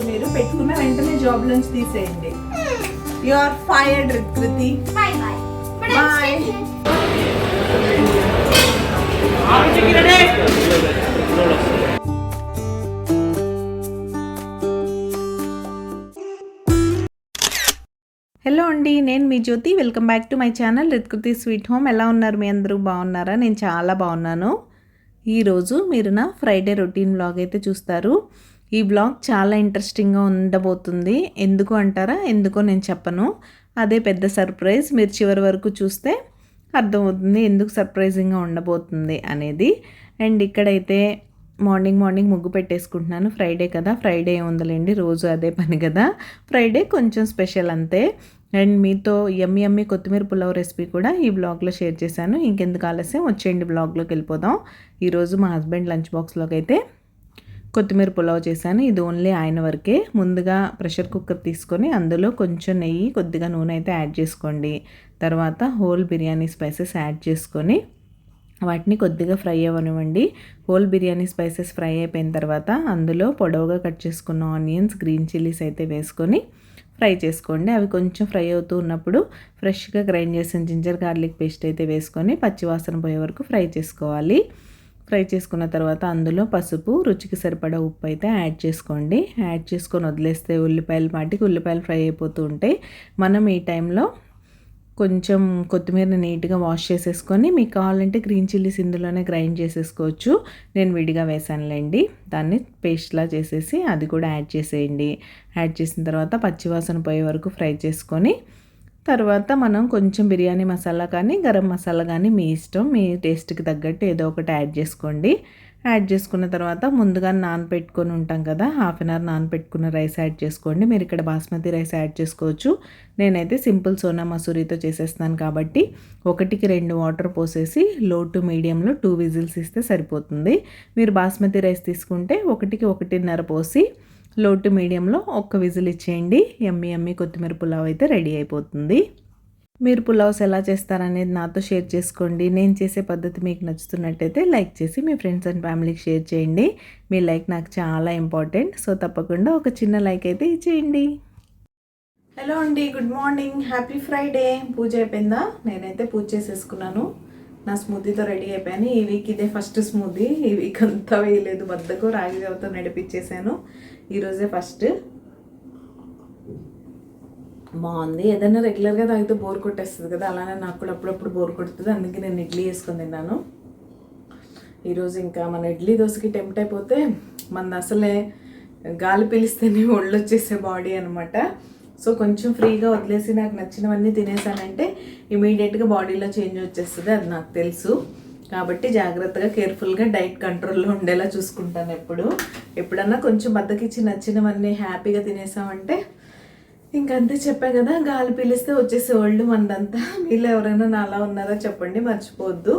మీరు పెట్టుకున్న వెంటనే జాబ్ నుంచి తీసేయండి. You are fired Kriti. Bye bye bye. Hello అండి, నేను మీ Jyoti. Welcome back to my channel Ritkriti sweet home. ఎలా ఉన్నారు మీ అందరూ? బాగున్నారా? నేను చాలా బాగున్నాను. ఈరోజు మీరు నా ఫ్రైడే రొటీన్ వ్లాగ్ అయితే చూస్తారు. ఈ వ్లాగ్ చాలా ఇంట్రెస్టింగ్గా ఉండబోతుంది. ఎందుకు అంటారా? ఎందుకో నేను చెప్పను, అదే పెద్ద సర్ప్రైజ్. మీరు చివరి వరకు చూస్తే అర్థమవుతుంది ఎందుకు సర్ప్రైజింగ్గా ఉండబోతుంది అనేది. అండ్ ఇక్కడైతే మార్నింగ్ ముగ్గు పెట్టేసుకుంటున్నాను. ఫ్రైడే కదా, ఫ్రైడే ఉందిలేండి, రోజు అదే పని కదా. ఫ్రైడే కొంచెం స్పెషల్ అంతే. అండ్ మీతో యమ్మీ కొత్తిమీర పులావ్ రెసిపీ కూడా ఈ బ్లాగ్లో షేర్ చేశాను. ఇంకెందుకు ఆలస్యం, వచ్చేయండి బ్లాగ్లోకి వెళ్ళిపోదాం. ఈరోజు మా హస్బెండ్ లంచ్ బాక్స్లోకి అయితే కొత్తిమీర పులావ్ చేశాను. ఇది ఓన్లీ ఆయన వరకే. ముందుగా ప్రెషర్ కుక్కర్ తీసుకొని అందులో కొంచెం నెయ్యి, కొద్దిగా నూనె అయితే యాడ్ చేసుకోండి. తర్వాత హోల్ బిర్యానీ స్పైసెస్ యాడ్ చేసుకొని వాటిని కొద్దిగా ఫ్రై అవ్వనివ్వండి. హోల్ బిర్యానీ స్పైసెస్ ఫ్రై అయిపోయిన తర్వాత అందులో పొడవుగా కట్ చేసుకున్న ఆనియన్స్, గ్రీన్ చిల్లీస్ అయితే వేసుకొని ఫ్రై చేసుకోండి. అవి కొంచెం ఫ్రై అవుతూ ఉన్నప్పుడు ఫ్రెష్గా గ్రైండ్ చేసిన జింజర్ గార్లిక్ పేస్ట్ అయితే వేసుకొని పచ్చివాసన పోయే వరకు ఫ్రై చేసుకోవాలి. ఫ్రై చేసుకున్న తర్వాత అందులో పసుపు, రుచికి సరిపడా ఉప్పు అయితే యాడ్ చేసుకోండి. యాడ్ చేసుకొని వదిలేస్తే ఉల్లిపాయలు ఫ్రై అయిపోతూ ఉంటాయి. మనం ఈ టైంలో కొంచెం కొత్తిమీరని నీట్గా వాష్ చేసేసుకొని, మీకు కావాలంటే గ్రీన్ చిల్లీస్ ఇందులోనే గ్రైండ్ చేసేసుకోవచ్చు. నేను విడిగా వేసానులేండి. దాన్ని పేస్ట్లా చేసేసి అది కూడా యాడ్ చేసేయండి. యాడ్ చేసిన తర్వాత పచ్చివాసన పోయే వరకు ఫ్రై చేసుకొని తర్వాత మనం కొంచెం బిర్యానీ మసాలా కానీ గరం మసాలా కానీ మీ ఇష్టం, మీ టేస్ట్కి తగ్గట్టు ఏదో ఒకటి యాడ్ చేసుకోండి. యాడ్ చేసుకున్న తర్వాత ముందుగా నానబెట్టుకొని ఉంటాం కదా, హాఫ్ అన్ అవర్ నానబెట్టుకున్న రైస్ యాడ్ చేసుకోండి. మీరు ఇక్కడ బాస్మతి రైస్ యాడ్ చేసుకోవచ్చు. నేనైతే సింపుల్ సోనా మసూరితో చేసేస్తాను కాబట్టి 1-2 వాటర్ పోసేసి లో టు మీడియంలో 2 విజిల్స్ ఇస్తే సరిపోతుంది. మీరు బాస్మతి రైస్ తీసుకుంటే 1-1.5 పోసి లో టు మీడియంలో 1 విజిల్ ఇచ్చేయండి. యమ్మీ కొత్తిమీర పులావ్ అయితే రెడీ అయిపోతుంది. మీరు పులావ్స్ ఎలా చేస్తారనేది నాతో షేర్ చేసుకోండి. నేను చేసే పద్ధతి మీకు నచ్చుతున్నట్టయితే లైక్ చేసి మీ ఫ్రెండ్స్ అండ్ ఫ్యామిలీకి షేర్ చేయండి. మీ లైక్ నాకు చాలా ఇంపార్టెంట్. సో తప్పకుండా ఒక చిన్న లైక్ అయితే ఇచ్చేయండి. హలో అండి, గుడ్ మార్నింగ్, హ్యాపీ ఫ్రైడే. పూజ అయిపోయిందా? నేనైతే పూజ చేసేసుకున్నాను. నా స్మూతీతో రెడీ అయిపోయాను. ఈ వీక్ ఇదే ఫస్ట్ స్మూతీ. ఈ వీక్ అంతా వేయలేదు, బద్దకు రాగి జావతో నడిపించేసాను. ఈరోజే ఫస్ట్. బాగుంది. ఏదైనా రెగ్యులర్గా తాగితే బోర్ కొట్టేస్తుంది కదా, అలానే నాకు కూడా అప్పుడప్పుడు బోర్ కొడుతుంది. అందుకే నేను ఇడ్లీ వేసుకొని తిన్నాను. ఈరోజు ఇంకా మన ఇడ్లీ దోశకి టెంప్ట్ అయిపోతే మనది అసలే గాలి పీలిస్తేనే ఒళ్ళు వచ్చేసే బాడీ అనమాట. సో కొంచెం ఫ్రీగా వదిలేసి నాకు నచ్చినవన్నీ తినేసానంటే ఇమీడియట్గా బాడీలో చేంజ్ వచ్చేస్తుంది, అది నాకు తెలుసు. కాబట్టి జాగ్రత్తగా కేర్ఫుల్గా డైట్ కంట్రోల్లో ఉండేలా చూసుకుంటాను. ఎప్పుడన్నా కొంచెం బద్దకిచ్చి నచ్చినవన్నీ హ్యాపీగా తినేసామంటే ఇంకంతే. చెప్పా కదా, గాలి పీలిస్తే వచ్చేసే ఒళ్ళు మనదంతా. వీళ్ళు ఎవరైనా నా అలా ఉన్నారో చెప్పండి, మర్చిపోవద్దు.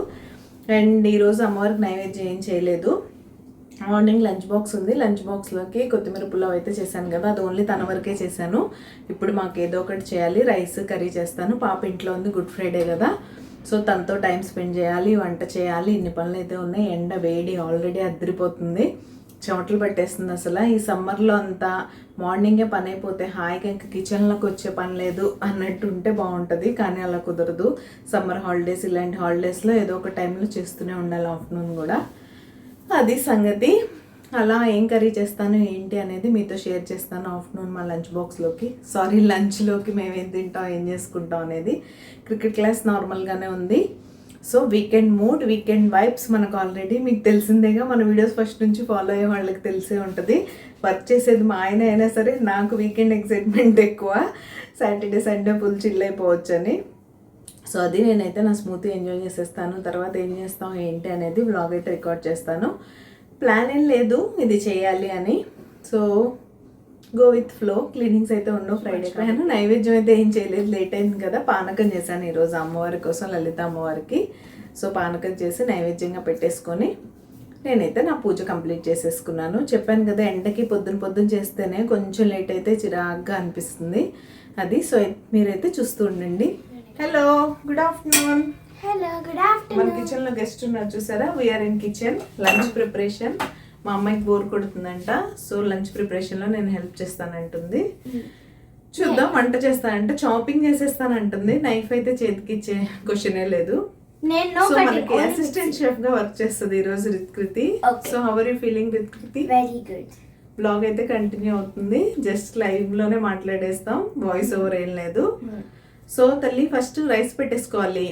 అండ్ ఈరోజు అమ్మవారికి నైవేద్యం ఏం చేయలేదు. మార్నింగ్ లంచ్ బాక్స్ ఉంది. లంచ్ బాక్స్లోకి కొత్తిమీర పులావ్ అయితే చేశాను కదా, అది ఓన్లీ తన వరకే చేశాను. ఇప్పుడు మాకు ఏదో ఒకటి చేయాలి. రైస్ కర్రీ చేస్తాను. పాప ఇంట్లో ఉంది, గుడ్ ఫ్రైడే కదా, సో తనతో టైం స్పెండ్ చేయాలి, వంట చేయాలి. ఇన్ని పనులు అయితే ఉన్నాయి. ఎండ వేడి ఆల్రెడీ అద్దరిపోతుంది, చెమటలు పట్టేస్తుంది. అసలు ఈ సమ్మర్లో అంతా మార్నింగే పని అయిపోతే హాయిగా ఇంకా కిచెన్లోకి వచ్చే పని లేదు అన్నట్టు ఉంటే బాగుంటుంది. కానీ అలా కుదరదు. సమ్మర్ హాలిడేస్, ఇలాంటి హాలిడేస్లో ఏదో ఒక టైంలో చేస్తూనే ఉండాలి, ఆఫ్టర్నూన్ కూడా. అది సంగతి. అలా ఏం కర్రీ చేస్తాను ఏంటి అనేది మీతో షేర్ చేస్తాను ఆఫ్టర్నూన్ మా లంచ్లోకి మేమేం తింటాం, ఏం చేసుకుంటాం అనేది. క్రికెట్ క్లాస్ నార్మల్గానే ఉంది. So weekend mood, weekend vibes మనకు ఆల్రెడీ మీకు తెలిసిందేగా. మన వీడియోస్ ఫస్ట్ నుంచి ఫాలో అయ్యే వాళ్ళకి తెలిసే ఉంటుంది. వర్క్ చేసేది మా ఆయన అయినా సరే నాకు వీకెండ్ ఎక్సైట్మెంట్ ఎక్కువ. సాటర్డే సండే ఫుల్ చిల్ అయిపోవచ్చు అని. సో అది నేనైతే నా స్మూతీ ఎంజాయ్ చేసేస్తాను. తర్వాత ఏం చేస్తాం ఏంటి అనేది వ్లాగ్ అయితే రికార్డ్ చేస్తాను. ప్లాన్ ఏం లేదు ఇది చేయాలి అని. So go with flow. Cleanings అయితే ఉండవు. ఫ్రైడే పైన నైవేద్యం అయితే ఏం చేయలేదు, లేట్ అయింది కదా. పానకం చేశాను ఈరోజు అమ్మవారి కోసం, లలిత అమ్మవారికి. సో పానకం చేసి నైవేద్యంగా పెట్టేసుకొని నేనైతే నా పూజ కంప్లీట్ చేసేసుకున్నాను. చెప్పాను కదా, ఎండకి పొద్దున చేస్తేనే కొంచెం లేట్ అయితే చిరాగ్గా అనిపిస్తుంది. అది సో మీరైతే చూస్తూ ఉండండి. Hello, good afternoon. Hello, good afternoon. మన కిచెన్లో గెస్ట్ ఉన్నారు చూసారా. We are in kitchen, lunch preparation. మా అమ్మాయికి బోర్ కొడుతుందంట, సో లంచ్ ప్రిపరేషన్లో నేను హెల్ప్ చేస్తానంటుంది. చూద్దాం, వంట చేస్తానంటే చాపింగ్ చేసేస్తానంటుంది. నైఫ్ అయితే చేతికి ఇచ్చే క్వశ్చనే లేదు. సో మనకి అసిస్టెంట్ షెఫ్ గా వర్క్ చేస్తుంది ఈ రోజు Ritkriti. So how are you feeling Ritkriti? Very good. Blog అయితే కంటిన్యూ అవుతుంది, జస్ట్ లైవ్ లోనే మాట్లాడేస్తాం, వాయిస్ ఓవర్ ఏం లేదు. సో తల్లి ఫస్ట్ రైస్ పెట్టేసుకోవాలి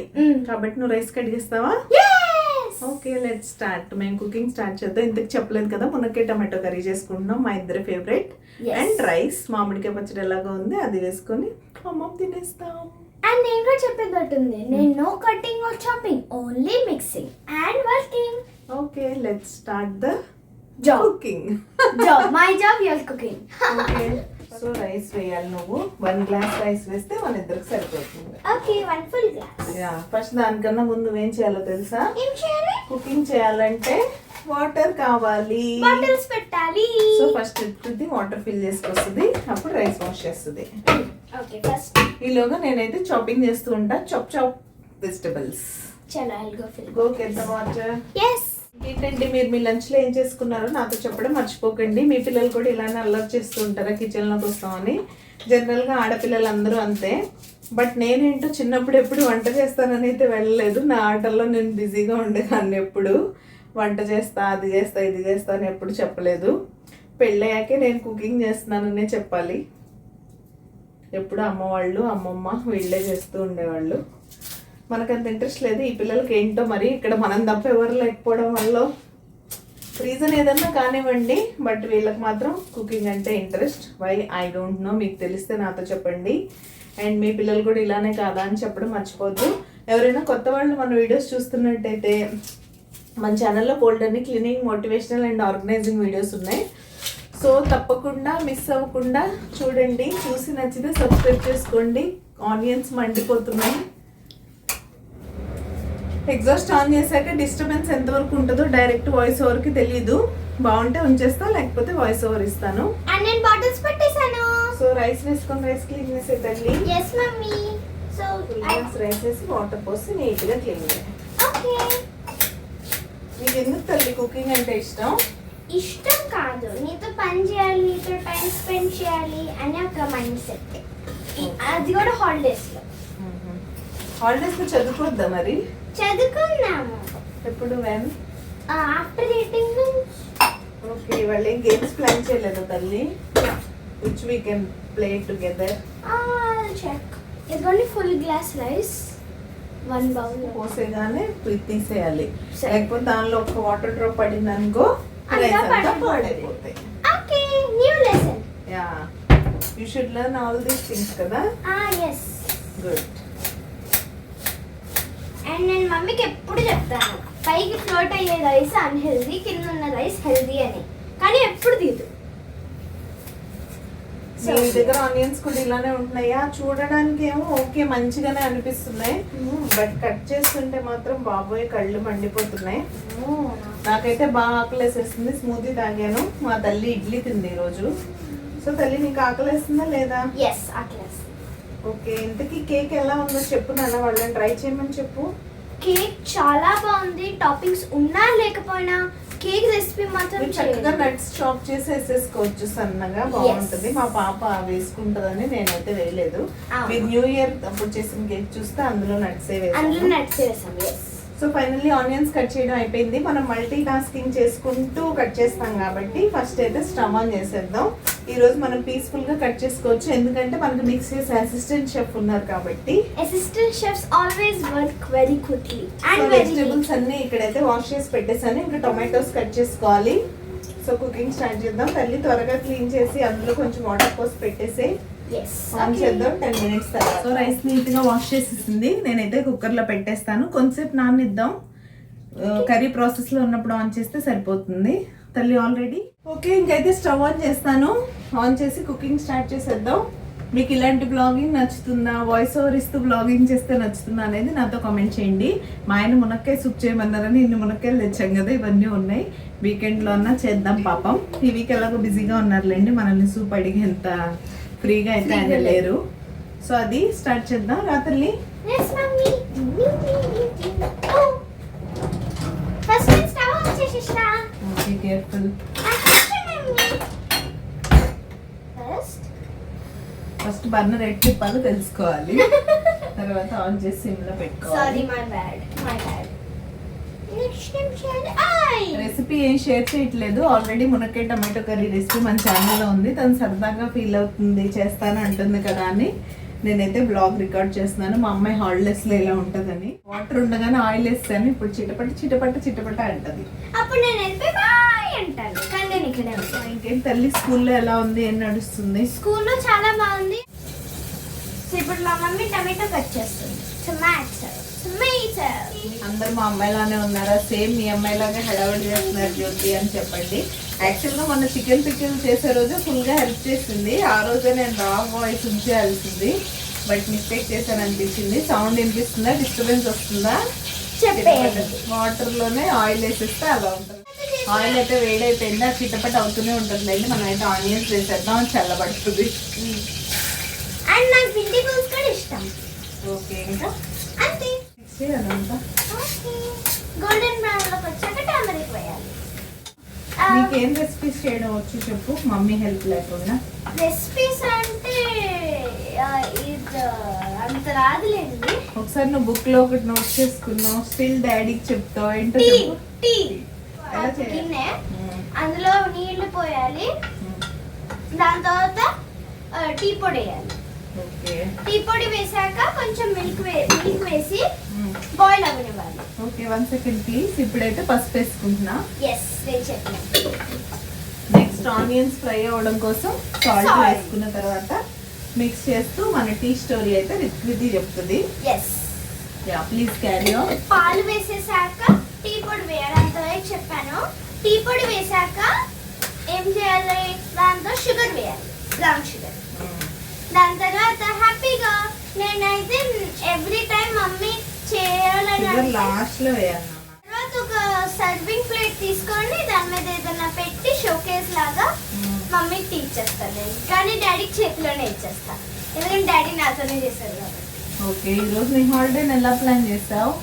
కాబట్టి నువ్వు రైస్ కడిగేస్తావా? Okay, let's start. మేము కుకింగ్ స్టార్ట్ చేద్దాం. ఇంతకు చెప్పలేదు కదా, మునక్కాయ టమాటో కర్రీ చేసుకుంటున్నాం, మా ఇద్దరి ఫేవరెట్. అండ్ రైస్, మామిడికాయ పచ్చడి ఎలాగో ఉంది, అది వేసుకొని అమ్మ తినేస్తాం. అండ్ నేను కూడా చెప్పేటట్టుంది, నేను no cutting or chopping, only mixing and working. Okay, let's start the job. Cooking. My job, your cooking. Okay, so rice వేయాలి. నువ్వు 1 గ్లాస్ రైస్ వేస్తే మన ఇద్దరికి సరిపోతుంది. ఓకే, 1 full glass. యా, ఫస్ట్ దానికన్నా ముందు ఏం చేయాలో తెలుసా? ఏం చేయాలి? కుకింగ్ చేయాలంటే వాటర్ కావాలి, బాటిల్స్ పెట్టాలి. So first Ritkriti water fill చేసుకొస్తుంది, అప్పుడు రైస్ వాష్ చేస్తుంది. ఓకే, ఫస్ట్ ఈలోగా నేనైతే చాపింగ్ చేస్తూ ఉంటా, చాప్ వెజిటబుల్స్. చలో, I'll go fill. Go get the water. yes. ఏంటండి, మీరు మీ లంచ్ లో ఏం చేసుకున్నారో నాతో చెప్పడం మర్చిపోకండి. మీ పిల్లలు కూడా ఇలానే అల్లరి చేస్తూ ఉంటారా కిచెన్ లోకి వస్తామని? జనరల్ గా ఆడపిల్లలు అందరూ అంతే. బట్ నేనేంటో చిన్నప్పుడు ఎప్పుడు వంట చేస్తానని అయితే వెళ్ళలేదు. నా ఆటల్లో నేను బిజీగా ఉండేదాన్ని. ఎప్పుడు వంట చేస్తా, అది చేస్తా, ఇది చేస్తా అని ఎప్పుడు చెప్పలేదు. పెళ్ళయ్యాకే నేను కుకింగ్ చేస్తున్నాననే చెప్పాలి. ఎప్పుడు అమ్మ వాళ్ళు, అమ్మమ్మ వీళ్ళే చేస్తూ ఉండేవాళ్ళు. మనకంత ఇంట్రెస్ట్ లేదు. ఈ పిల్లలకి ఏంటో మరి ఇక్కడ మనం తప్ప ఎవరు లేకపోవడం వల్ల రీజన్ ఏదన్నా కానివ్వండి, బట్ వీళ్ళకి మాత్రం కుకింగ్ అంటే interest. Why I don't know, మీకు తెలిస్తే నాతో చెప్పండి. అండ్ మీ పిల్లలు కూడా ఇలానే కాదా అని చెప్పడం మర్చిపోద్దు. ఎవరైనా కొత్త వాళ్ళు మన వీడియోస్ చూస్తున్నట్టయితే మన ఛానల్లో బోల్డర్ని cleaning, motivational and organizing videos ఉన్నాయి. సో తప్పకుండా మిస్ అవ్వకుండా చూడండి. చూసి నచ్చితే సబ్స్క్రైబ్ చేసుకోండి. ఆనియన్స్ మండిపోతున్నాయి. ఎగ్జాస్ట్ ఆన్ చేశాక డిస్టర్బెన్స్ ఎంతవరకు ఉంటుందో డైరెక్ట్ వాయిస్ ఓవర్కి తెలీదు. బాగుంటే ఉంచేస్తా, లేకపోతే వాయిస్ ఓవర్ ఇస్తాను. అండ్ నేను బాటిల్స్ పెట్టేశాను. సో రైస్ వేసుకొని రైస్ క్లీన్ చేసే తల్లి. yes mummy. సో రైస్ వేసి వాటర్ పోసి నీట్గా క్లీన్ చేయాలి. ఓకే. నీకు ఎందుకు తల్లి కుకింగ్ అంటే ఇష్టం? ఇష్టం కాదు, నీతో పని చేయాలి, నీతో టైం స్పెండ్ చేయాలి అనే ఒక మైండ్ సెట్. అది కూడా హాలిడేస్ లో. హాలిడేస్ లో చదువుకోవద్దా మరి? చదువుకున్నాము. ఎప్పుడు? వెన్? After eating. ఓకే, వాళ్ళు ఏం గేమ్స్ ప్లాన్ చేయలేదు తల్లి? Which we can play together. Check. ఇదిగోండి ఫుల్ గ్లాస్ రైస్, 1 bowl. పోసేగానే తీసేయాలి, లేకపోతే దానిలో ఒక వాటర్ డ్రాప్ పడింది అనుకో, పాడైపోతాయి. Okay, new lesson. Ya, you should learn all these things కదా. yes. గుడ్. అండ్ నేను మమ్మీకి ఎప్పుడు చెప్తాను, పైకి ఫ్లోట్ అయ్యే రైస్ అన్హెల్దీ, కింద ఉన్న రైస్ హెల్దీ అని, కానీ ఎప్పుడు తీదు. మీ దగ్గర ఆనియన్స్ కూడా ఇలానే ఉంటున్నాయా? చూడడానికి ఏమో ఓకే మంచిగానే అనిపిస్తున్నాయి, బట్ కట్ చేస్తుంటే మాత్రం బాబోయ్ కళ్ళు మండిపోతున్నాయి. నాకైతే బాగా ఆకలేసేస్తుంది. స్మూతీ తాగాను, మా తల్లి ఇడ్లీ తింది ఈరోజు. సో తల్లి నీకు ఆకలేస్తుందా లేదా? ఎస్, ఆకలేస్తుంది. ఓకే, ఇంతకీ కేక్ ఎలా ఉందో చెప్పు నాన్న, వాళ్ళని ట్రై చేయమని చెప్పు. కేక్ చాలా బాగుంది. టాపింగ్స్ ఉన్నా లేకపోయినా కేక్ రెసిపీ మాత్రం చక్కగా నట్స్ చాప్ చేసి వేసేసుకోవచ్చు సన్నగా, బాగుంటుంది. మా పాప వేసుకుంటుందని నేనైతే వేయలేదు. మీరు న్యూ ఇయర్ అప్పుడు చేసిన కేక్ చూస్తే అందులో నట్స్ వేసాం. సో ఫైనల్లీ ఆనియన్స్ కట్ చేయడం అయిపోయింది. మనం మల్టీ టాస్కింగ్ చేసుకుంటూ కట్ చేస్తాం కాబట్టి ఫస్ట్ అయితే స్టవ్ ఆన్ చేసేద్దాం. ఈ రోజు మనం పీస్ఫుల్ గా కట్ చేసుకోవచ్చు, ఎందుకంటే మనకు మిక్స్ చేసే అసిస్టెంట్ షెఫ్ ఉన్నారు కాబట్టి. Assistant chefs always work very quickly. And vegetables అన్ని ఇక్కడైతే వాష్ చేసి పెట్టేసాను. ఇంకా టొమాటోస్ కట్ చేసుకోవాలి. సో కుకింగ్ స్టార్ట్ చేద్దాం. తల్లి త్వరగా క్లీన్ చేసి అందులో కొంచెం వాటర్ పోసి పెట్టేసి ఆన్ చేద్దాం. 10 minutes తర్వాత. సో రైస్ నీట్ గా వాష్ చేసేసింది. నేనైతే కుక్కర్ లో పెట్టేస్తాను, కొంతసేపు నానిద్దాం. కర్రీ ప్రాసెస్ లో ఉన్నప్పుడు ఆన్ చేస్తే సరిపోతుంది. తల్లి ఆల్రెడీ ఓకే, ఇంకైతే స్టవ్ ఆన్ చేస్తాను. ఆన్ చేసి కుకింగ్ స్టార్ట్ చేసేద్దాం. మీకు ఇలాంటి బ్లాగింగ్ నచ్చుతుందా, వాయిస్ ఓవర్ ఇస్తూ బ్లాగింగ్ చేస్తే నచ్చుతుందా అనేది నాతో కామెంట్ చేయండి. మా ఆయన మునక్కాయ సూప్ చేయమన్నారని ఇన్ని మునక్కాయలు తెచ్చాం కదా, ఇవన్నీ ఉన్నాయి. వీకెండ్లో అన్నా చేద్దాం పాపం. ఈ వీక్ ఎలాగో బిజీగా ఉన్నారులేండి, మనల్ని సూప్ అడిగేంత ఫ్రీగా అయితే ఆయన లేరు. సో అది స్టార్ట్ చేద్దాం. రాత్రి Yes, mommy. Oh. First one stove on చేసేస్తా. Okay, careful. ఫస్ట్ బర్నర్ ఎట్ తిప్పాలో తెలుసుకోవాలి, తర్వాత ఆన్ చేసి సిమ్లో పెట్టుకోవాలి. Sorry, my bad. Next time చేయాలి. రెసిపీ ఏం షేర్ చేయట్లేదు. ఆల్రెడీ మునక్కాయ టమాటో కర్రీ రెసిపీ మన ఛానల్లో ఉంది. తను సరదాగా ఫీల్ అవుతుంది, చేస్తాను అంటుంది కదా అని నేనైతే బ్లాగ్ రికార్డ్ చేస్తున్నాను. మా అమ్మాయి హాలిడేస్లో ఇలా ఉంటుందని. వాటర్ ఉండగానే ఆయిల్ వేస్తాను. ఇప్పుడు చిటపట అంటది. అప్పుడు నేను వెళ్ళిపోయి బాయ్ అంటాను. కానీ నేను ఇక్కడే ఉంటాను. ఇంకేం తల్లి, స్కూల్లో ఎలా ఉంది, ఏం నడుస్తుంది? స్కూల్లో చాలా బాగుంది. సో ఇప్పుడు మా మమ్మీ టమాటో కట్ చేస్తుంది. టమాటో అందరు మా అమ్మాయిలానే ఉన్నారా? సేమ్ మీ అమ్మాయిలాగా హడావిడి చేస్తున్నారు జ్యోతి అని చెప్పండి. యాక్చువల్గా మొన్న చికెన్ పికిల్ చేసే రోజు ఫుల్గా హెల్ప్ చేసింది. ఆ రోజే నేను రా వాయిస్ ఉంచేయాల్సింది, బట్ మిస్టేక్ చేశాను అనిపించింది. సౌండ్ వినిపిస్తుందా, డిస్టర్బెన్స్ వస్తుందా? వాటర్లోనే ఆయిల్ వేసేస్తే అలా ఉంటుంది. ఆయిల్ అయితే వేడైపోయింది, అది చిటపట అవుతూనే ఉంటుందండి. మనం అయితే ఆనియన్స్ వేసేద్దాం, చల్లబడుతుంది. అండ్ నాకు పిండి పులుసు కూడా ఇష్టం. ఓకే, ఇంకా అంతే. అదంతా గోల్డెన్ బ్రౌన్ లోకి వచ్చాక టర్మరిక్ వేయాలి. నీకేం రెసిపీస్ చేయడం వచ్చు చెప్పు, మమ్మీ హెల్ప్ లేకుండా. రెసిపీస్ అంటే ఇది అంత రాదులేండి. ఒకసారి నువ్వు బుక్ లో ఒకటి నోట్ చేసుకున్నావు, స్టిల్ డాడీకి చెప్తావు. ఏంటో టీ ఎలా చేయాలి? గిన్నె, అందులో నీళ్లు పోయాలి. దాని తర్వాత టీ పొడి వేయాలి. టీ పొడి వేసాక కొంచెం మిల్క్ వేసి బాయిల్ అవ్వనివ్వాలి. Okay, 1 second please. ఇప్పుడైతే పసుపు వేసుకుంటున్నా. ఎస్, నేను చెప్పాను. నెక్స్ట్ ఆనియన్స్ ఫ్రై అవ్వడం కోసం సాల్ట్ వేసుకున్న తర్వాత మిక్స్ చేస్తూ మన టీ స్టోరీ అయితే రిత్వితి చెప్తుంది. Yes, ya please carry on. పాలు వేసేసాక టీ పొడి వేయాలి, అంతవరకు చెప్పాను. టీ పొడి వేసాక ఏం చేయాలి, దాంతో షుగర్ వేయాలి, బ్రౌన్ షుగర్. దాని తర్వాత హ్యాపీగా నేనైతే ఎవ్రీ టైం మమ్మీ చేయాలని లాస్ట్ లో వేయాలి. తర్వాత ఒక సర్వింగ్ ప్లేట్ తీసుకొని దాని మీద ఏదైనా పెట్టి షోకేస్ లాగా మమ్మీకి టీ ఇచ్చేస్తాను నేను. కానీ డాడీకి చేతిలోనే ఇచ్చేస్తా, ఎందుకంటే డాడీ నాతోనే చేశారు కాబట్టి. ఓకే, ఈ రోజు నీ హాలిడే ఎలా ప్లాన్ చేసావు?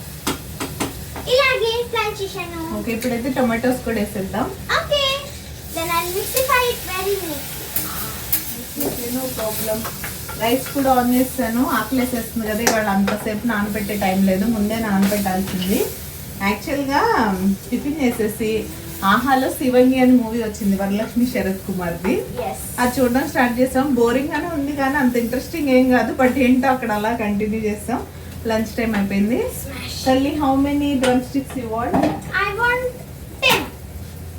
ఇలాగే ప్లాన్ చేశాను. ఓకే, ఇప్పుడైతే టొమాటోస్ కూడా వేసేద్దాం. Okay, then I mixify it very neat. No problem. Rice కూడా ఆన్ చేస్తాను. ఆకలేసేస్తుంది కదా, ఇవాళ అంతసేపు నానబెట్టే టైం లేదు, ముందే నానబెట్టాల్సింది. యాక్చువల్గా టిఫిన్ చేసేసి ఆహాలో శివంగి అని మూవీ వచ్చింది, వరలక్ష్మి శరత్ కుమార్ది. అది చూడడం స్టార్ట్ చేసాం. బోరింగ్ గానే ఉంది కానీ అంత ఇంట్రెస్టింగ్ ఏం కాదు, బట్ ఏంటో అక్కడ అలా కంటిన్యూ చేస్తాం. లంచ్ టైం అయిపోయింది. తల్లి, how many drum sticks you want? I want 10.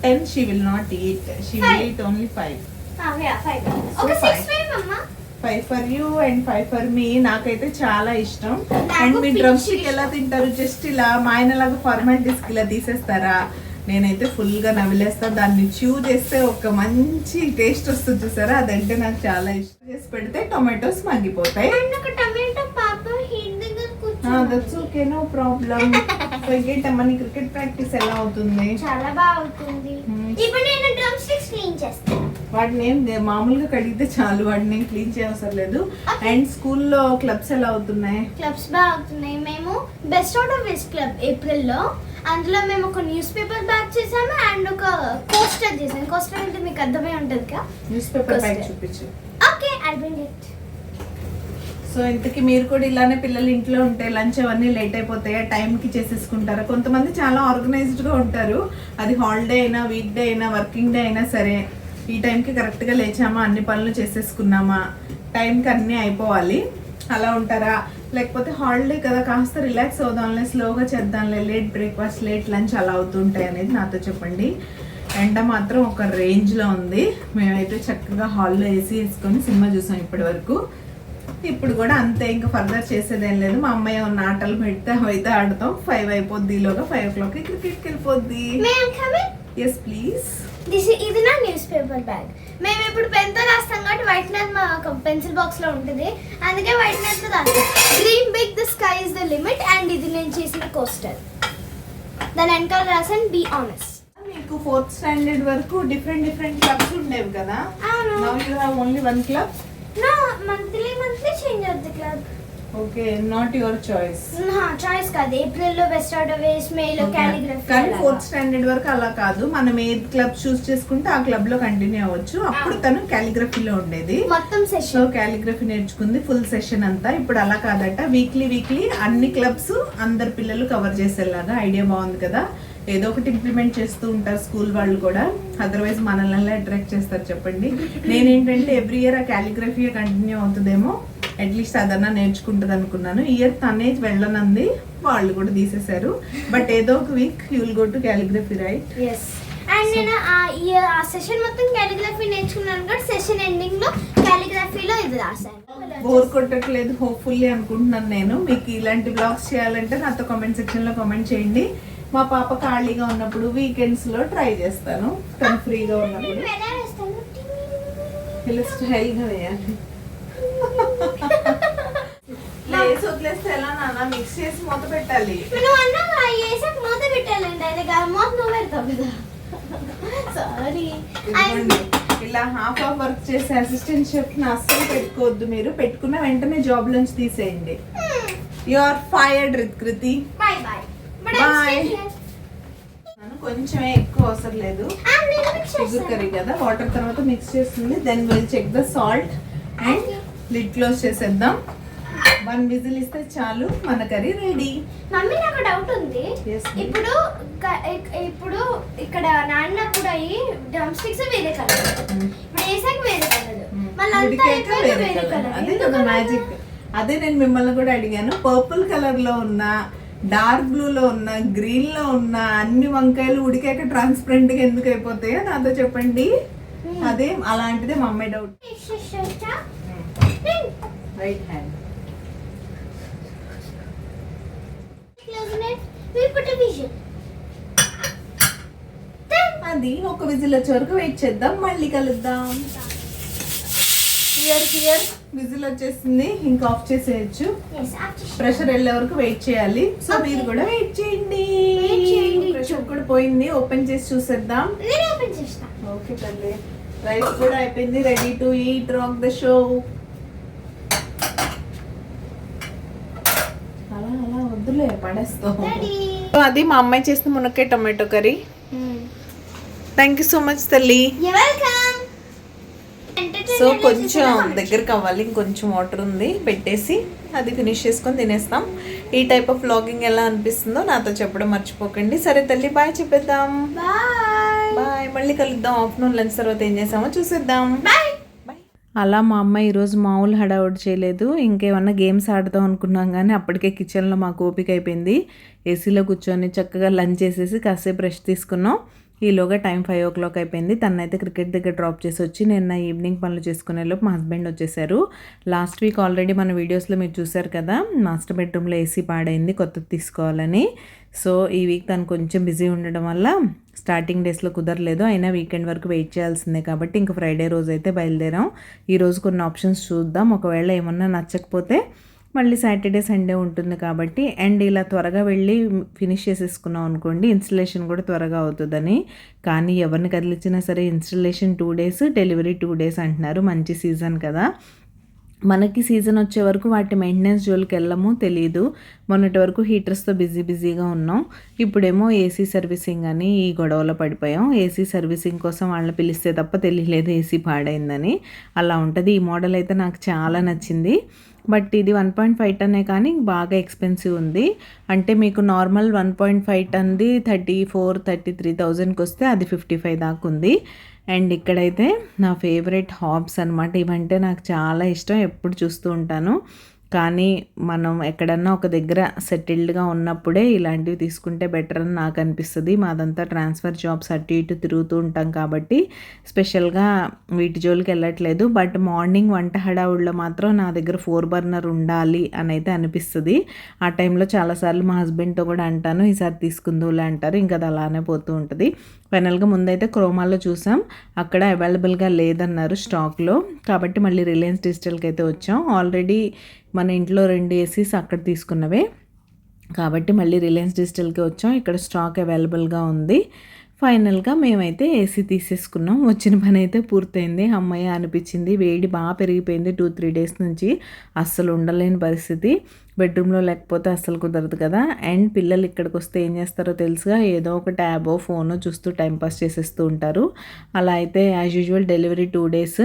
10 she will not eat. She will eat only 5. Yeah, 5. So Okay, 6 fine. Mama. 5 for you and 5 for me. నాకైతే చాలా ఇష్టం. నాకు అండ్ మీ డ్రమ్ స్టిక్ పిచ్చి ఎలా తింటారు? Just ఇలా మా ఆయనలాగా ఫార్మాలిటీస్ ఇలా తీసేస్తారా? నేనైతే ఫుల్గా నవిలేస్తాను. దాన్ని చూ చేస్తే ఒక మంచి టేస్ట్ వస్తుంది చూసారా, అదంటే నాకు చాలా ఇష్టం. చేసి పెడితే టొమాటోస్ మగ్గిపోతాయి. And ఒక టమాటో పాప హీట్ దగ్గర that's okay, no problem. So ఇంకేంటమ్మా, నీ క్రికెట్ ప్రాక్టీస్ ఎలా అవుతుంది? చాలా బాగా అవుతుంది. ఇప్పుడు నేను డ్రమ్ స్టిక్స్ క్లీన్ చేస్తాను. వాటిని ఏం మామూలుగా కడిగితే చాలు, వాటిని ఏం క్లీన్ చేయవసరం లేదు. అండ్ స్కూల్లో క్లబ్స్ ఎలా అవుతున్నాయి? క్లబ్స్ బాగా అవుతున్నాయి. మేము best out of west club ఏప్రిల్లో, అందులో మేము ఒక న్యూస్ పేపర్ బ్యాక్ చేసాము అండ్ ఒక కోస్టర్ చేసాము. కోస్టర్ అంటే మీకు అర్థమై ఉంటుంది కదా. న్యూస్ పేపర్ బ్యాగ్ చూపించు. Okay, I bring it. So ఇంతకీ మీరు కూడా ఇలానే పిల్లలు ఇంట్లో ఉంటే లంచ్ అవన్నీ లేట్ అయిపోతాయా? టైంకి చేసేసుకుంటారా? కొంతమంది చాలా ఆర్గనైజ్డ్గా ఉంటారు. అది హాలిడే అయినా, వీక్ డే అయినా, వర్కింగ్ డే అయినా సరే, ఈ టైంకి కరెక్ట్గా లేచామా, అన్ని పనులు చేసేసుకున్నామా, టైంకి అన్నీ అయిపోవాలి అలా ఉంటారా? లేకపోతే హాలిడే కదా, కాస్త రిలాక్స్ అవుదాంలే, స్లోగా చేద్దాంలే, లేట్ బ్రేక్ఫాస్ట్, లేట్ లంచ్ అలా అవుతుంటాయి అనేది నాతో చెప్పండి. ఎండ మాత్రం ఒక రేంజ్లో ఉంది. మేమైతే చక్కగా హాల్లో ఏసీ వేసుకొని సినిమా చూసాం ఇప్పటి వరకు. ఇప్పుడు కూడా అంతే, ఇంకా ఫర్దర్ చేసేదేం లేదు. మా అమ్మాయి ఉన్న ఆటలు పెడితే అవైతే ఆడతాం. 5 అయిపోద్ది, ఈలోగా 5 o'clock క్రికెట్కి వెళ్ళిపోద్ది. Yes please. ఇది నా న్యూస్ పేపర్ బ్యాగ్. మేము ఇప్పుడు పెన్తో రాస్తాం కాబట్టి వైట్నర్ మా పెన్సిల్ బాక్స్లో ఉంటుంది, అందుకే వైట్నర్తో రాస్తాం. Dream big, the sky is the limit. And ఇది నేను చేసిన కోస్టర్. దాని వెనకాల రాసాను బీ ఆనెస్ట్. మీకు 4th స్టాండర్డ్ వరకు డిఫరెంట్ క్లబ్స్ ఉండేవి కదా. అవును. Now you have only 1 club. No, monthly change అవుతుంది club. Okay, not your choice. Choice కాదు. ఏప్రిల్లో బెస్ట్ అవుట్ ఆఫ్ వేస్ట్, మేలో క్యాలిగ్రఫీ. కానీ 4th స్టాండర్డ్ వరకు అలా కాదు, మనం ఏ క్లబ్ చూస్ చేసుకుంటే ఆ క్లబ్ లో కంటిన్యూ అవ్వచ్చు. అప్పుడు తను క్యాలిగ్రఫీలో ఉండేది, మొత్తం సో సెషన్ క్యాలిగ్రఫీ నేర్చుకుంది ఫుల్ సెషన్ అంతా. ఇప్పుడు అలా కాదట, వీక్లీ అన్ని క్లబ్స్ అందరు పిల్లలు కవర్ చేసేలాగా. ఐడియా బాగుంది కదా. ఏదో ఒకటి ఇంప్లిమెంట్ చేస్తూ ఉంటారు స్కూల్ వాళ్ళు కూడా, అదర్వైజ్ మనల్ని అట్రాక్ట్ చేస్తారు చెప్పండి. నేనేంటంటే ఎవ్రీ ఇయర్ ఆ క్యాలిగ్రఫీ కంటిన్యూ అవుతుందేమో, అట్లీస్ట్ అదన్నా నేర్చుకుంటుంది అనుకున్నాను. ఇయర్ తనే వెళ్ళనంది, వాళ్ళు కూడా తీసేశారు. బట్ ఏదో ఒక week you will go to calligraphy, right? Yes. And నేను ఆ సెషన్ మొత్తం క్యాలిగ్రఫీ నేర్చుకున్నాను కూడా సెషన్ ఎండింగ్ లో క్యాలిగ్రఫీలో ఇది రాశాను. బోర్ కొట్టట్లేదు హోప్ఫుల్లీ అనుకుంటున్నాను నేను. మీకు ఇలాంటి బ్లాగ్స్ చేయాలంటే నాతో కామెంట్ సెక్షన్ లో కామెంట్ చేయండి. మా పాప ఖాళీగా ఉన్నప్పుడు వీకెండ్స్ లో ట్రై చేస్తాను, తను ఫ్రీగా ఉన్నప్పుడు. నేను ఎలా వేస్తాను? ఇలా స్టైల్గా వేయాలి. లేసి వదిలేస్తే ఎలా నాన్న? మిక్స్ చేసి మూత పెట్టాలి. నువ్వు అన్నా వేసాక మూత పెట్టాలండి, అది మూత నువ్వు పెడతావు కదా. సారీ. ఇదిగోండి, ఇలా హాఫ్ వర్క్ చేసే అసిస్టెంట్ షెఫ్ ని అస్సలు పెట్టుకోవద్దు. మీరు పెట్టుకున్న వెంటనే జాబ్ నుంచి తీసేయండి. You are fired Ritkriti. Bye bye. Bye. కొంచెమే, ఎక్కువ అవసరం లేదు. షుగర్ కర్రీ కదా, వాటర్ తర్వాత మిక్స్ చేస్తుంది. Then will check the salt and lid close చేసేద్దాం. 1 విజిల్ ఇస్తే చాలు, మన కర్రీ రెడీ. మమ్మీ నాకు డౌట్ ఉంది. Yes, ఇప్పుడు ఇక్కడ నాన్నప్పుడు అయ్యి డ్రమ్ స్టిక్స్ వేరే కలర్, ఇప్పుడు వేసాక వేరే కలర్, మళ్ళీ అంతా అయిపోయాక వేరే కలర్. అదే కదా మ్యాజిక్. అదే నేను మిమ్మల్ని కూడా అడిగాను, పర్పుల్ కలర్ లో ఉన్న, డార్క్ బ్లూ లో ఉన్న, గ్రీన్ లో ఉన్న అన్ని వంకాయలు ఉడికాక ట్రాన్స్పరెంట్ గా ఎందుకు అయిపోతాయో నాతో చెప్పండి. అదే అలాంటిదే మా అమ్మాయి డౌట్. Right hand. అది ఒక విజిల్ వచ్చే వరకు వెయిట్ చేద్దాం, మళ్ళీ కలుద్దాం. హియర్ విజిల్ వచ్చేసింది, ఇంకా ఆఫ్ చేసేయచ్చు. ప్రెషర్ వెళ్ళే వరకు వెయిట్ చేయాలి. సో మీరు కూడా వెయిట్ చేయండి. ప్రెషర్ కూడా పోయింది, ఓపెన్ చేసి చూసేద్దాం. ఓకే తల్లి, రైస్ కూడా అయిపోయింది, ready to eat. Rock the show. అలా వద్దులే, పడేస్తాం. అది మా అమ్మాయి చేసిన మునక్కాయ tomato curry. Thank you so much తల్లి. సో కొంచెం దగ్గరకు అవ్వాలి, ఇంకొంచెం వాటర్ ఉంది, పెట్టేసి అది ఫినిష్ చేసుకొని తినేస్తాం. ఈ టైప్ ఆఫ్ వ్లాగింగ్ ఎలా అనిపిస్తుందో నాతో చెప్పడం మర్చిపోకండి. సరే తల్లి, బాయ్ చెప్పేద్దాం. బాయ్, మళ్ళీ కలుద్దాం. ఆఫ్టర్నూన్ లంచ్ తర్వాత ఏం చేసామో చూసేద్దాం. అలా మా అమ్మ ఈరోజు మామూలు హడావుడి చేయలేదు. ఇంకేమన్నా గేమ్స్ ఆడదాం అనుకున్నాం, కానీ అప్పటికే కిచెన్లో మాకు ఓపిక అయిపోయింది. ఏసీలో కూర్చొని చక్కగా లంచ్ చేసేసి కాసేపు రెస్ట్ తీసుకున్నాం. ఈలోగా టైం 5 o'clock అయిపోయింది. తనైతే క్రికెట్ దగ్గర డ్రాప్ చేసి వచ్చి నేను నా ఈవినింగ్ పనులు చేసుకునేలోపు మా హస్బెండ్ వచ్చేసారు. లాస్ట్ వీక్ ఆల్రెడీ మన వీడియోస్లో మీరు చూసారు కదా, మాస్టర్ బెడ్రూమ్లో ఏసీ పాడైంది, కొత్తది తీసుకోవాలని. సో ఈ వీక్ తను కొంచెం బిజీ ఉండడం వల్ల స్టార్టింగ్ డేస్లో కుదరలేదు. అయినా వీకెండ్ వరకు వెయిట్ చేయాల్సిందే కాబట్టి ఇంక ఫ్రైడే రోజు అయితే బయలుదేరాం. ఈరోజు కొన్ని ఆప్షన్స్ చూద్దాం, ఒకవేళ ఏమన్నా నచ్చకపోతే మళ్ళీ సాటర్డే సండే ఉంటుంది కాబట్టి. అండ్ ఇలా త్వరగా వెళ్ళి ఫినిష్ చేసేసుకున్నాం అనుకోండి, ఇన్స్టలేషన్ కూడా త్వరగా అవుతుందని. కానీ ఎవరిని కదిలించినా సరే ఇన్స్టలేషన్ 2 days, డెలివరీ 2 days అంటున్నారు. మంచి సీజన్ కదా, మనకి సీజన్ వచ్చే వరకు వాటి మెయింటెనెన్స్ జోలికి వెళ్ళమో తెలియదు. మొన్నటి వరకు హీటర్స్తో బిజీగా ఉన్నాం. ఇప్పుడేమో ఏసీ సర్వీసింగ్ అని ఈ గొడవలో పడిపోయాం. ఏసీ సర్వీసింగ్ కోసం వాళ్ళని పిలిస్తే తప్ప తెలియలేదు ఏసీ పాడైందని. అలా ఉంటుంది. ఈ మోడల్ అయితే నాకు చాలా నచ్చింది. బట్ ఇది 1.5 ton కానీ బాగా ఎక్స్పెన్సివ్ ఉంది. అంటే మీకు నార్మల్ 1.5 tonది 34,000-33,000కి వస్తే అది 55 దాకా ఉంది. అండ్ ఇక్కడైతే నా ఫేవరెట్ హాబ్స్ అనమాట. ఇవంటే నాకు చాలా ఇష్టం, ఎప్పుడు చూస్తూ ఉంటాను. కానీ మనం ఎక్కడన్నా ఒక దగ్గర సెటిల్డ్గా ఉన్నప్పుడే ఇలాంటివి తీసుకుంటే బెటర్ అని నాకు అనిపిస్తుంది. మాదంతా ట్రాన్స్ఫర్ జాబ్స్ అటు ఇటు తిరుగుతూ ఉంటాం కాబట్టి స్పెషల్గా వీటి జోలికి వెళ్ళట్లేదు. బట్ మార్నింగ్ వంట హడావుడిలో మాత్రం నా దగ్గర 4 బర్నర్ ఉండాలి అని అయితే అనిపిస్తుంది. ఆ టైంలో చాలాసార్లు మా హస్బెండ్తో కూడా అంటాను, ఈసారి తీసుకుందులే అంటారు. ఇంకా అది అలానే పోతూ ఉంటుంది. ఫైనల్గా ముందైతే క్రోమాలో చూసాం, అక్కడ అవైలబుల్గా లేదన్నారు స్టాక్లో. కాబట్టి మళ్ళీ రిలయన్స్ డిజిటల్కి అయితే వచ్చాం. ఆల్రెడీ మన ఇంట్లో 2 ఏసీస్ అక్కడ తీసుకున్నవే కాబట్టి మళ్ళీ రిలయన్స్ డిజిటల్కి వచ్చాం. ఇక్కడ స్టాక్ అవైలబుల్గా ఉంది. ఫైనల్గా మేమైతే ఏసీ తీసేసుకున్నాం. వచ్చిన పని అయితే పూర్తయింది. అమ్మయ్య అనిపించింది. వేడి బాగా పెరిగిపోయింది 2-3 డేస్ నుంచి. అస్సలు ఉండలేని పరిస్థితి. బెడ్రూమ్లో లేకపోతే అస్సలు కుదరదు కదా. అండ్ పిల్లలు ఇక్కడికి వస్తే ఏం చేస్తారో తెలుసుగా, ఏదో ఒక ట్యాబో ఫోనో చూస్తూ టైంపాస్ చేసేస్తూ ఉంటారు. అలా అయితే as usual delivery 2 days,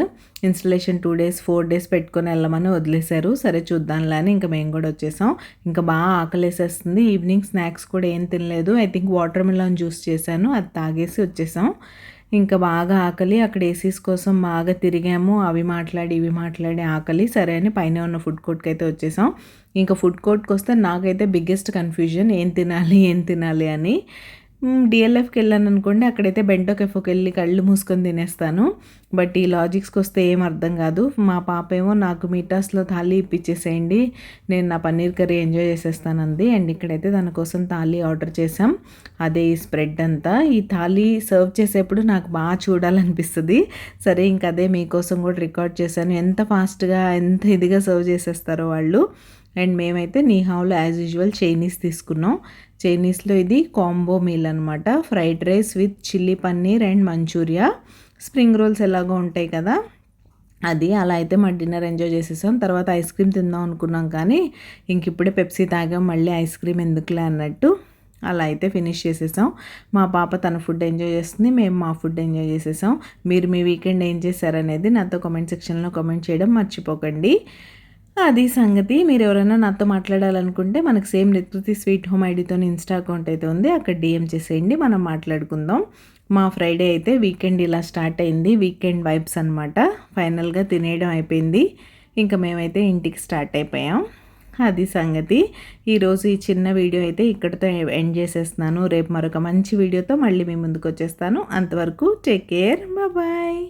installation 2 days, 4 days పెట్టుకొని వెళ్ళమని వదిలేశారు. సరే చూద్దాంలే అని ఇంకా మేము కూడా వచ్చేసాం. ఇంకా బాగా ఆకలేసేస్తుంది. ఈవినింగ్ స్నాక్స్ కూడా ఏం తినలేదు. I think water melon juice చేశాను, అది తాగేసి వచ్చేసాం. ఇంకా బాగా ఆకలి. అక్కడ ఏసీస్ కోసం బాగా తిరిగాము. అవి మాట్లాడి ఇవి మాట్లాడి ఆకలి. సరే అని పైన ఉన్న ఫుడ్ కోర్ట్కి అయితే వచ్చేసాం. ఇంకా ఫుడ్ కోర్ట్కి వస్తే నాకైతే బిగ్గెస్ట్ కన్ఫ్యూజన్ ఏం తినాలి అని. డిఎల్ఎఫ్కి వెళ్ళాను అనుకోండి, అక్కడైతే బెంటో కెఫోకి వెళ్ళి కళ్ళు మూసుకొని తినేస్తాను. బట్ ఈ లాజిక్స్కి వస్తే ఏం అర్థం కాదు. మా పాప ఏమో నాకు మీటాస్లో థాలీ ఇప్పించేసేయండి, నేను నా పన్నీర్ కర్రీ ఎంజాయ్ చేసేస్తానంది. అండ్ ఇక్కడైతే తన కోసం థాలీ ఆర్డర్ చేసాం. అదే ఈ స్ప్రెడ్ అంతా. ఈ థాలీ సర్వ్ చేసేప్పుడు నాకు బాగా చూడాలనిపిస్తుంది. సరే ఇంక అదే మీకోసం కూడా రికార్డ్ చేశాను. ఎంత ఫాస్ట్గా ఎంత ఇదిగా సర్వ్ చేసేస్తారో వాళ్ళు. అండ్ మేమైతే నీహావ్లో యాజ్ యూజువల్ చైనీస్ తీసుకున్నాం. చైనీస్లో ఇది కాంబో మీల్ అనమాట. Fried rice with chilli paneer and manchuria. Spring rolls ఎలాగో ఉంటాయి కదా, అది. అలా అయితే మా డిన్నర్ ఎంజాయ్ చేసేసాం. తర్వాత ఐస్ క్రీమ్ తిందాం అనుకున్నాం కానీ ఇంక ఇప్పుడే పెప్సీ తాగాం, మళ్ళీ ఐస్ క్రీమ్ ఎందుకులే అన్నట్టు అలా అయితే ఫినిష్ చేసేసాం. మా పాప తన ఫుడ్ ఎంజాయ్ చేస్తుంది, మేము మా ఫుడ్ ఎంజాయ్ చేసేసాం. మీరు మీ వీకెండ్ ఏం చేశారనేది నాతో కామెంట్ సెక్షన్లో కామెంట్ చేయడం మర్చిపోకండి. అది సంగతి. మీరు ఎవరైనా నాతో మాట్లాడాలనుకుంటే మనకు సేమ్ రిత్కృతి స్వీట్ హోమ్ ఐడితో ఇన్స్టా అకౌంట్ అయితే ఉంది, అక్కడ డిఎం చేసేయండి, మనం మాట్లాడుకుందాం. మా ఫ్రైడే అయితే వీకెండ్ ఇలా స్టార్ట్ అయింది. వీకెండ్ వైబ్స్ అనమాట. ఫైనల్గా తినేయడం అయిపోయింది. ఇంకా మేమైతే ఇంటికి స్టార్ట్ అయిపోయాం. అది సంగతి. ఈరోజు ఈ చిన్న వీడియో అయితే ఇక్కడితో ఎండ్ చేసేస్తున్నాను. రేపు మరొక మంచి వీడియోతో మళ్ళీ మీ ముందుకు వచ్చేస్తాను. అంతవరకు టేక్ కేర్, బాయ్.